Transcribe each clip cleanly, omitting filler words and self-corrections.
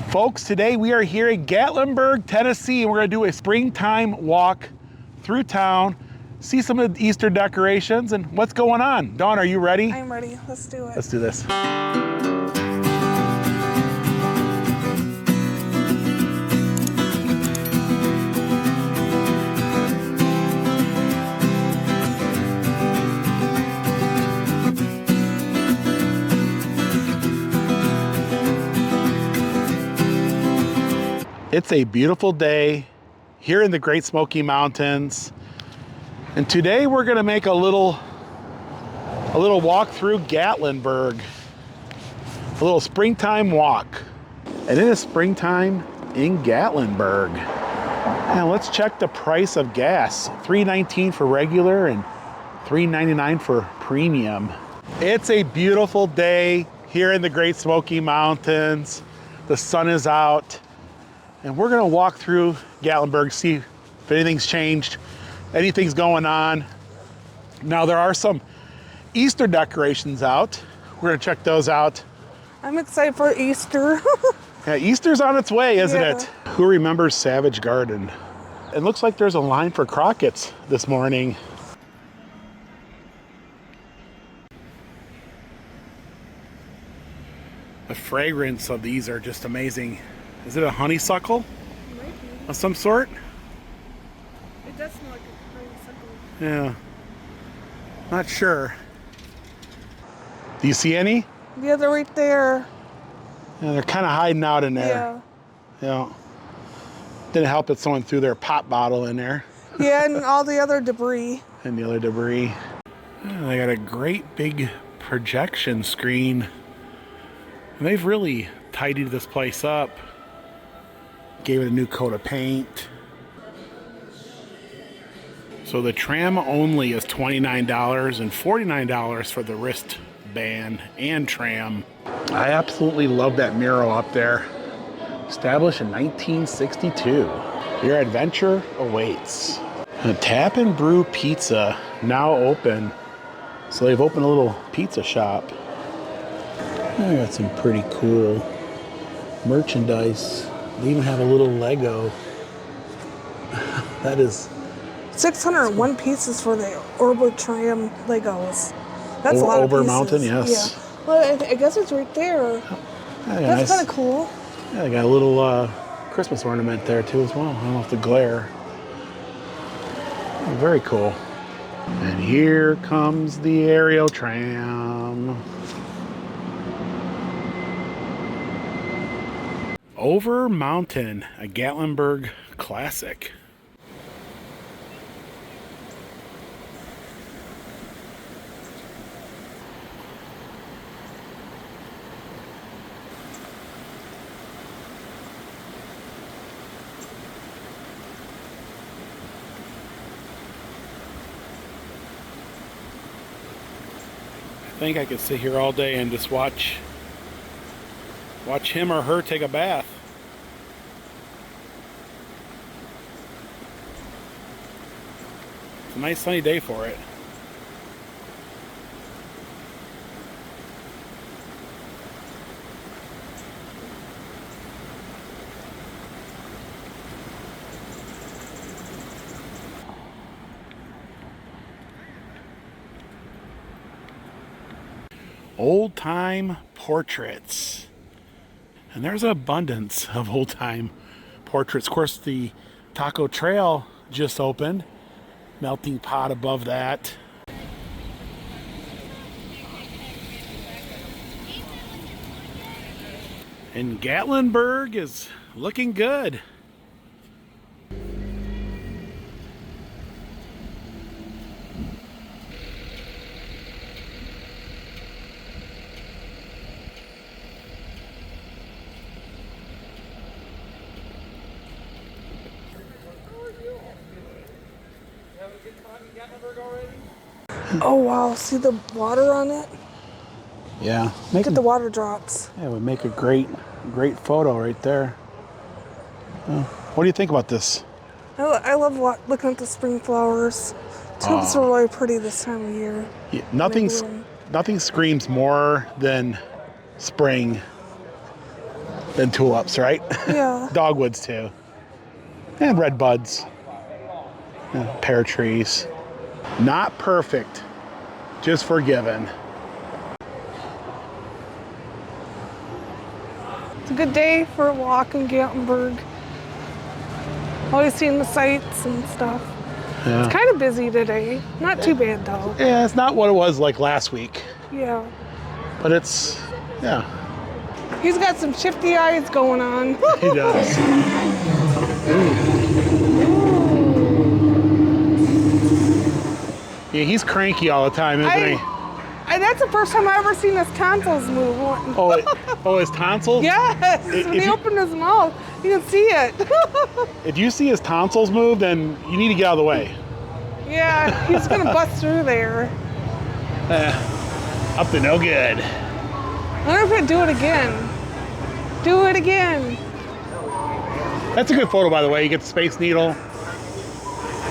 Folks, today we are here in Gatlinburg, Tennessee, and we're going to do a springtime walk through town, see some of the Easter decorations and what's going on. Dawn, are you ready? I'm ready. Let's do it. Let's do this. It's a beautiful day here in the Great Smoky Mountains. And today we're gonna make a little walk through Gatlinburg. A little springtime walk. And it is springtime in Gatlinburg. Now let's check the price of gas. $3.19 for regular and $3.99 for premium. It's a beautiful day here in the Great Smoky Mountains. The sun is out. And we're gonna walk through Gatlinburg, see if anything's changed, anything's going on. Now there are some Easter decorations out. We're gonna check those out. I'm excited for Easter. Yeah, Easter's on its way, isn't it? Who remembers Savage Garden? It looks like there's a line for Crockett's this morning. The fragrance of these are just amazing. Is it a honeysuckle of some sort? It does smell like a honeysuckle. Yeah, not sure. Do you see any? Yeah, they're right there. Yeah, they're kind of hiding out in there. Yeah. Didn't help that someone threw their pop bottle in there. Yeah, and all the other debris. And the other debris. Yeah, they got a great big projection screen. And they've really tidied this place up. Gave it a new coat of paint. So the tram only is $29 and $49 for the wristband and tram. I absolutely love that mural up there. Established in 1962. Your adventure awaits. A Tap and Brew Pizza now open. So they've opened a little pizza shop. I got some pretty cool merchandise. They even have a little Lego. That is 601 pieces for the Orbo Tram Legos. That's a lot of Over pieces. Mountain, yes. Yeah. Well, I guess it's right there. Yeah, That's kind of cool. Yeah, they got a little Christmas ornament there too as well. I don't know if the glare. Oh, very cool. And here comes the aerial tram. Over Mountain, a Gatlinburg classic. I think I could sit here all day and just watch him or her take a bath. It's a nice sunny day for it. Old time portraits. And there's an abundance of old time portraits. Of course, the Taco Trail just opened. Melting pot above that. And Gatlinburg is looking good. Oh wow, see the water on it? Yeah. Look at the water drops. Yeah, it would make a great photo right there. What do you think about this? I love looking at the spring flowers. Tulips are really pretty this time of year. Yeah, nothing screams more than spring than tulips, right? Yeah. Dogwoods too. And red buds. Yeah, pear trees. Not perfect, just forgiven. It's a good day for a walk in Gatlinburg. Always seeing the sights and stuff. Yeah. It's kind of busy today. Not too bad though. Yeah, it's not what it was like last week, Yeah. but it's, yeah, He's got some shifty eyes going on. he does. Yeah, he's cranky all the time, isn't he? That's the first time I ever seen his tonsils move. Oh, his tonsils? Yes, when he opened his mouth, you can see it. If you see his tonsils move, then you need to get out of the way. Yeah, he's gonna bust through there. Up to no good. I wonder if he'd do it again. Do it again. That's a good photo, by the way. You get the Space Needle.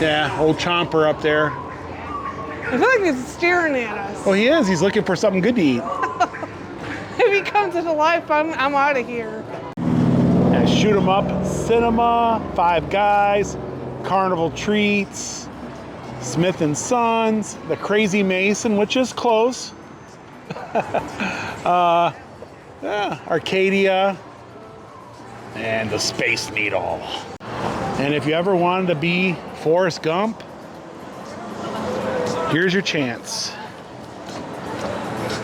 Yeah, old Chomper up there. I feel like he's staring at us. Oh, he is. He's looking for something good to eat. If he comes into life, I'm out of here. Yeah, Shoot 'em Up Cinema, Five Guys, Carnival Treats, Smith & Sons, The Crazy Mason, which is close. Yeah, Arcadia, and the Space Needle. And if you ever wanted to be Forrest Gump, here's your chance.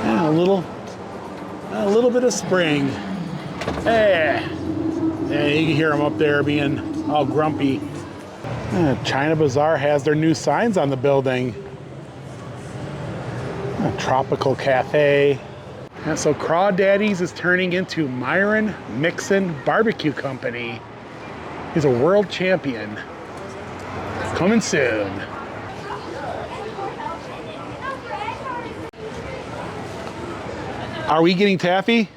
And a little bit of spring. Hey, yeah, you can hear them up there being all grumpy. China Bazaar has their new signs on the building. Tropical Cafe. And so Crawdaddy's is turning into Myron Mixon Barbecue Company. He's a world champion. Coming soon. Are we getting taffy?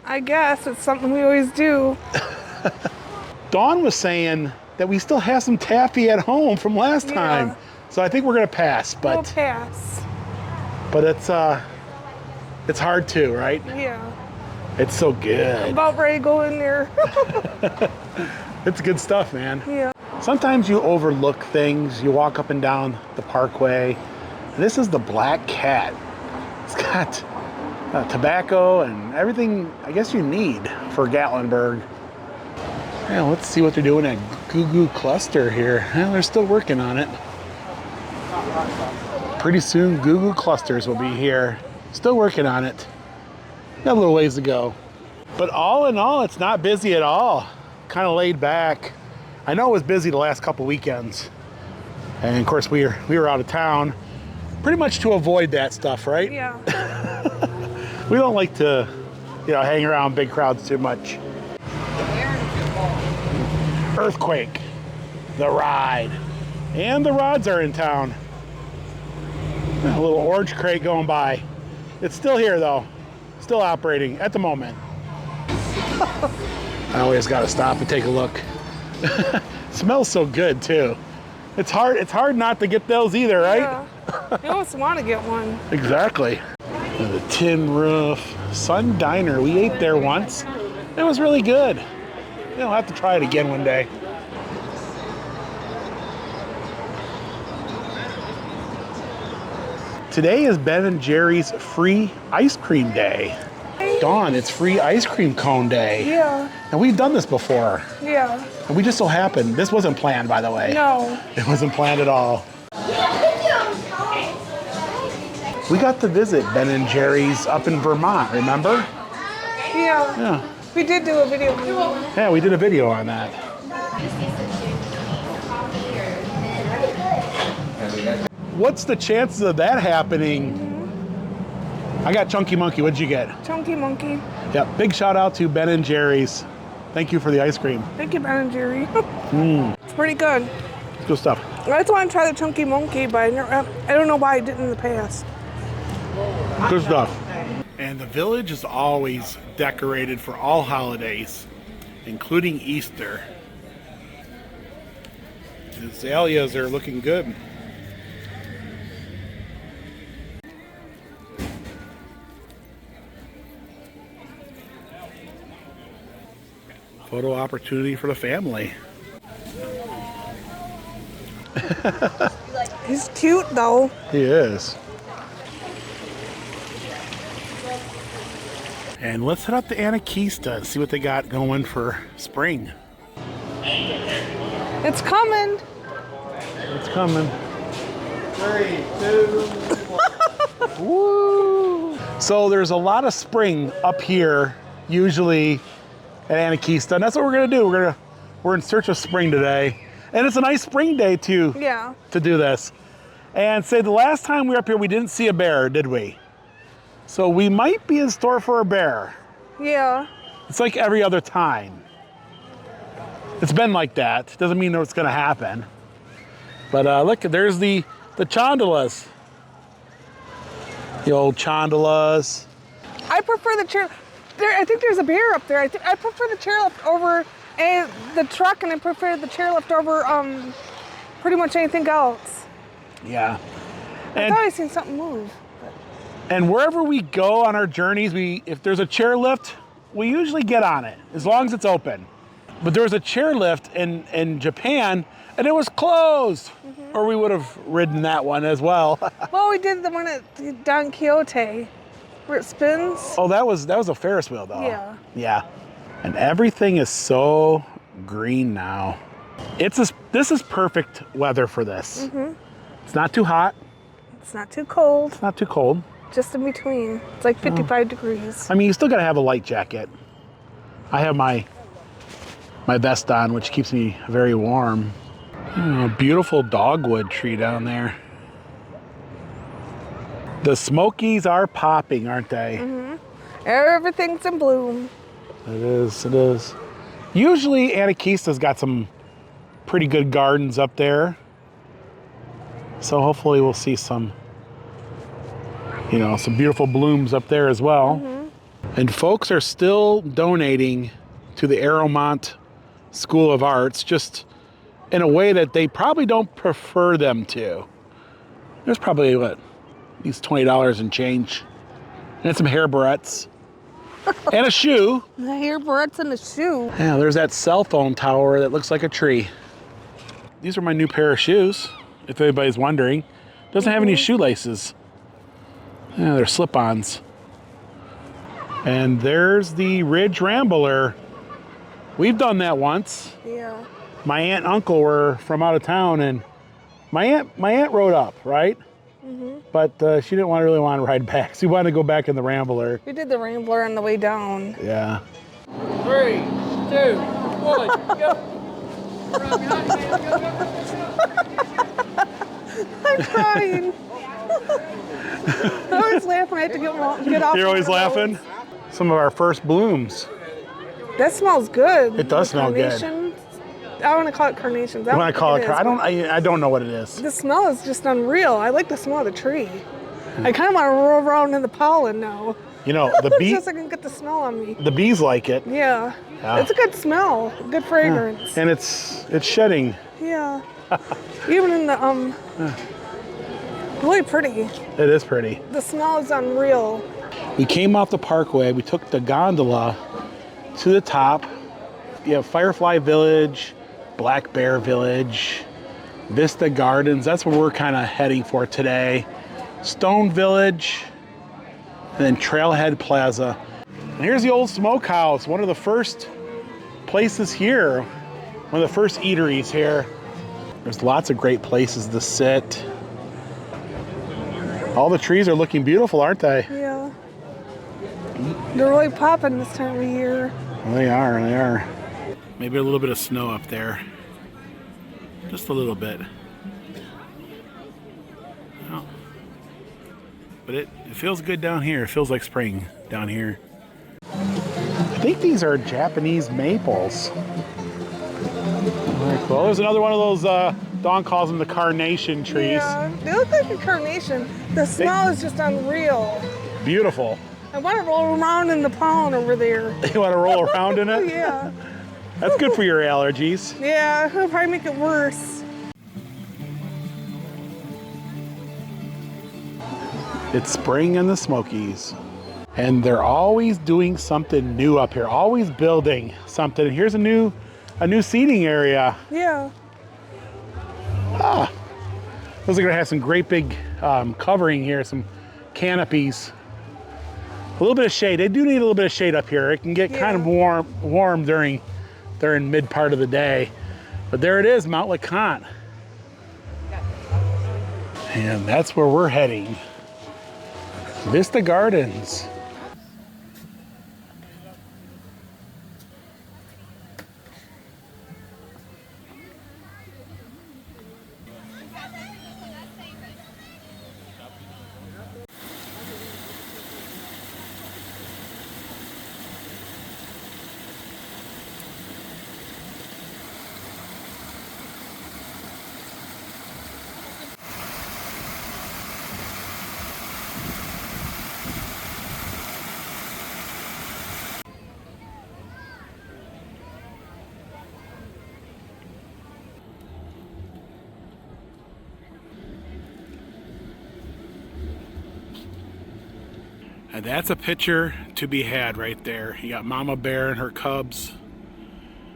I guess it's something we always do. Dawn was saying that we still have some taffy at home from last time. Yeah. So I think we're gonna pass, We'll but pass. it's hard too, right? Yeah. It's so good. About ready to go in there. It's good stuff, man. Yeah. Sometimes you overlook things. You walk up and down the parkway. This is the Black Cat. It's got tobacco and everything I guess you need for Gatlinburg. Yeah, let's see what they're doing at Goo Goo Cluster here. Well, they're still working on it. Pretty soon Goo Goo Clusters will be here. Still working on it. Got a little ways to go. But all in all, it's not busy at all. Kind of laid back. I know it was busy the last couple weekends. And of course we were out of town. Pretty much to avoid that stuff, right? Yeah. We don't like to, hang around big crowds too much. Earthquake, the ride, and the rods are in town. A little orange crate going by. It's still here though, still operating at the moment. I always got to stop and take a look. Smells so good too. It's hard not to get those either, right? Yeah. You almost want to get one. Exactly. The Tin Roof, Sun Diner. We ate there once. It was really good. I'll have to try it again one day. Today is Ben & Jerry's free ice cream day. Dawn, it's free ice cream cone day. Yeah. And we've done this before. Yeah. And we just so happened, this wasn't planned, by the way. No. It wasn't planned at all. We got to visit Ben & Jerry's up in Vermont, remember? Yeah. Yeah. We did do a video. Yeah, we did a video on that. What's the chances of that happening? I got Chunky Monkey. What'd you get? Chunky Monkey. Yep. Big shout out to Ben & Jerry's. Thank you for the ice cream. Thank you, Ben and Jerry. It's pretty good. It's good stuff. I just want to try the Chunky Monkey, but I don't know why I didn't in the past. Good stuff. And the village is always decorated for all holidays, including Easter. The azaleas are looking good. Photo opportunity for the family. He's cute though. He is. And let's head up to Anakeesta and see what they got going for spring. It's coming. It's coming. 3, 2, 1. Woo! So there's a lot of spring up here, usually at Anakeesta, and that's what we're gonna do. We're in search of spring today, and it's a nice spring day too. Yeah. To do this, and say the last time we were up here, we didn't see a bear, did we? So we might be in store for a bear. Yeah. It's like every other time. It's been like that. Doesn't mean that it's gonna happen. But look, there's the chondalas. The old chondalas. I prefer the chair. I think there's a bear up there. I prefer the chairlift over the truck, and I prefer the chairlift over pretty much anything else. Yeah. I thought I seen something move. And wherever we go on our journeys, if there's a chairlift, we usually get on it, as long as it's open. But there was a chairlift in Japan, and it was closed. Mm-hmm. Or we would have ridden that one as well. Well, we did the one at Don Quixote, where it spins. Oh, that was a Ferris wheel, though. Yeah. Yeah. And everything is so green now. This is perfect weather for this. Mm-hmm. It's not too hot. It's not too cold. It's not too cold. Just in between. It's like 55 degrees. I mean, you still got to have a light jacket. I have my vest on, which keeps me very warm. Beautiful dogwood tree down there. The smokies are popping, aren't they? Mm-hmm. Everything's in bloom. It is, it is. Usually Anakeesta's got some pretty good gardens up there. So hopefully we'll see some beautiful blooms up there as well. Mm-hmm. And folks are still donating to the Arrowmont School of Arts, just in a way that they probably don't prefer them to. There's probably, at least $20 and change. And some hair barrettes. And a shoe. The hair barrettes and a shoe. Yeah, there's that cell phone tower that looks like a tree. These are my new pair of shoes, if anybody's wondering. Doesn't have any shoelaces. Yeah, they're slip-ons. And there's the Ridge Rambler. We've done that once. Yeah. My aunt and uncle were from out of town, and my aunt rode up, right? Mm-hmm. But she didn't really want to ride back. She wanted to go back in the Rambler. We did the Rambler on the way down. Yeah. 3, 2, 1, go. I'm crying. I always laugh when I have to get off. You're always laughing? Some of our first blooms. That smells good. It does smell good. I want to call it carnations. I want to call it. I don't know what it is. The smell is just unreal. I like the smell of the tree. I kind of want to roll around in the pollen now. The bee. Just so I can get the smell on me. The bees like it. Yeah. It's a good smell. Good fragrance. Yeah. And it's shedding. Yeah. Even in the really pretty. It is pretty. The smell is unreal. We came off the parkway. We took the gondola to the top. You have Firefly Village, Black Bear Village, Vista Gardens. That's where we're kind of heading for today. Stone Village, and then Trailhead Plaza. And here's the old smokehouse, one of the first places here, one of the first eateries here. There's lots of great places to sit. All the trees are looking beautiful, aren't they? Yeah. They're really popping this time of year. Well, they are. Maybe a little bit of snow up there. Just a little bit. Oh. But it feels good down here. It feels like spring down here. I think these are Japanese maples. Very cool. There's another one of those, Dawn calls them the carnation trees. Yeah, they look like a carnation. The smell is just unreal. Beautiful. I want to roll around in the pollen over there. You want to roll around in it? Yeah. That's good for your allergies. Yeah, it'll probably make it worse. It's spring in the Smokies. And they're always doing something new up here, always building something. Here's a new seating area. Yeah. Those are gonna have some great big covering here, some canopies. A little bit of shade. They do need a little bit of shade up here. It can get kind of warm during mid part of the day. But there it is, Mount LeConte. And that's where we're heading. Vista Gardens. And that's a picture to be had right there. You got Mama Bear and her cubs.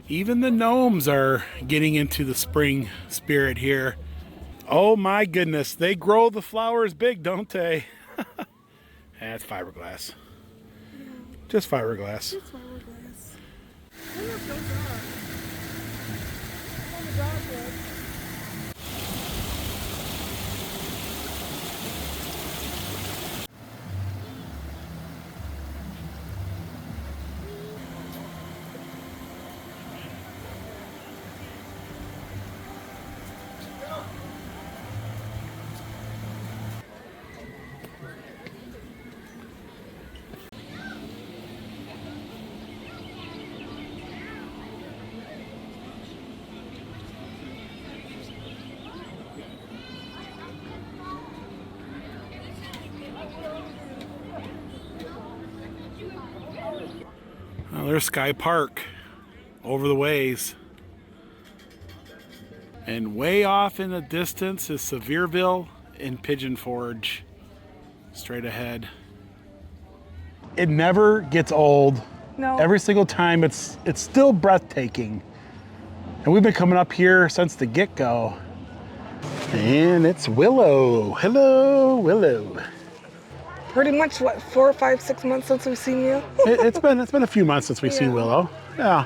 Even the gnomes are getting into the spring spirit here. Oh my goodness, they grow the flowers big, don't they? That's fiberglass. Just fiberglass. It's fiberglass. I wonder if those are. Oh, the dogwood. Well, there's Sky Park over the ways. And way off in the distance is Sevierville and Pigeon Forge. Straight ahead. It never gets old. No. Every single time it's still breathtaking. And we've been coming up here since the get-go. And it's Willow. Hello, Willow. Pretty much, what, 4, 5, 6 months since we've seen you? It's been a few months since we've seen Willow. Yeah.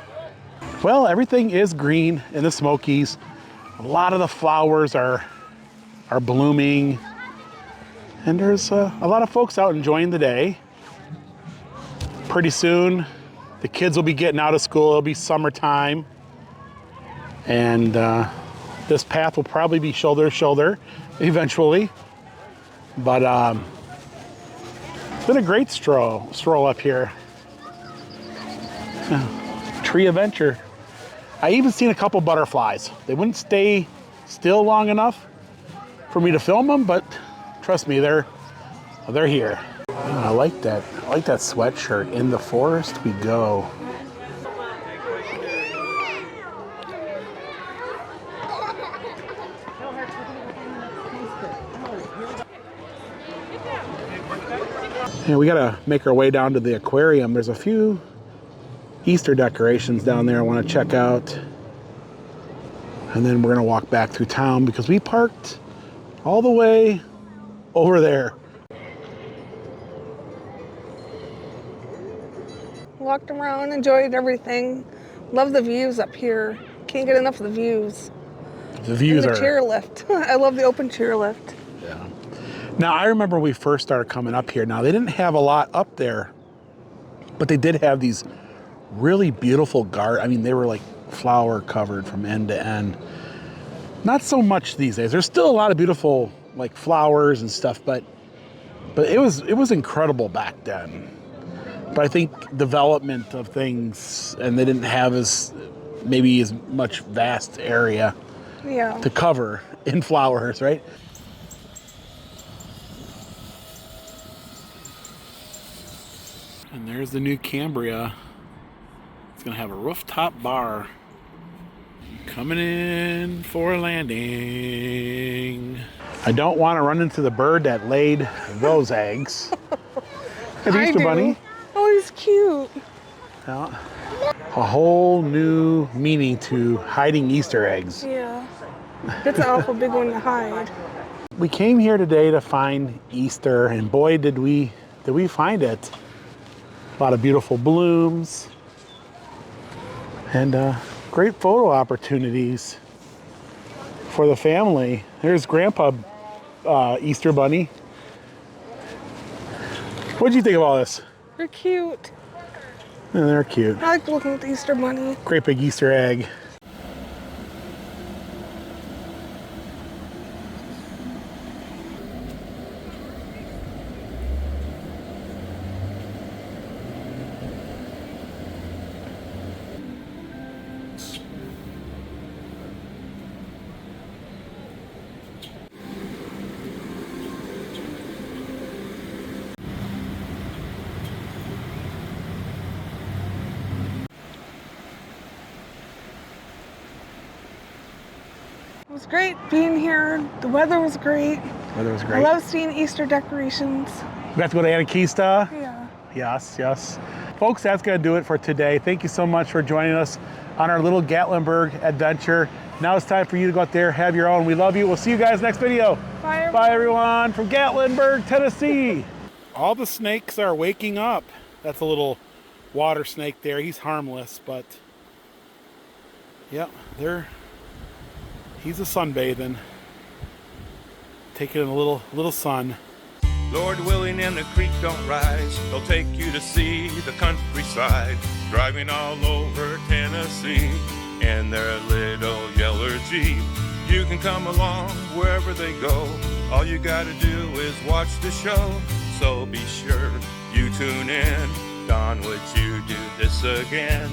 Well, everything is green in the Smokies. A lot of the flowers are blooming. And there's a lot of folks out enjoying the day. Pretty soon, the kids will be getting out of school. It'll be summertime. And this path will probably be shoulder to shoulder eventually. But it's been a great stroll up here. Tree adventure. I even seen a couple butterflies. They wouldn't stay still long enough for me to film them, but trust me, they're here. I like that sweatshirt. In the forest we go. Yeah, we gotta make our way down to the aquarium. There's a few Easter decorations down there I want to check out. And then we're gonna walk back through town because we parked all the way over there. Walked around, enjoyed everything. Love the views up here. Can't get enough of the views. The views and the are... chairlift. I love the open chairlift. Yeah. Now, I remember when we first started coming up here. Now, they didn't have a lot up there, but they did have these really beautiful gardens. I mean, they were like flower covered from end to end. Not so much these days. There's still a lot of beautiful like flowers and stuff, but it was incredible back then. But I think development of things, and they didn't have as much vast area to cover in flowers, right? And there's the new Cambria. It's gonna have a rooftop bar. Coming in for a landing. I don't want to run into the bird that laid those eggs. An I Easter do. bunny. Oh, he's cute. Yeah. A whole new meaning to hiding Easter eggs. Yeah. That's an awful big one to hide. We came here today to find Easter, and boy, did we find it. A lot of beautiful blooms and great photo opportunities for the family. There's Grandpa Easter Bunny. What'd you think of all this? They're cute. And they're cute. I like looking at the Easter bunny. Great big Easter egg. It was great being here. The weather was great. Weather was I great. love seeing Easter decorations. We have to go to Anakeesta. Yeah. Yes, yes. Folks, that's going to do it for today. Thank you so much for joining us on our little Gatlinburg adventure. Now it's time for you to go out there, have your own. We love you. We'll see you guys next video. Bye, everyone. Bye, everyone, from Gatlinburg, Tennessee. All the snakes are waking up. That's a little water snake there. He's harmless, but yeah, he's a sunbathing, taking a little sun. Lord willing and the creek don't rise, they'll take you to see the countryside, driving all over Tennessee in their little yellow Jeep. You can come along wherever they go, all you gotta do is watch the show, so be sure you tune in. Don, would you do this again?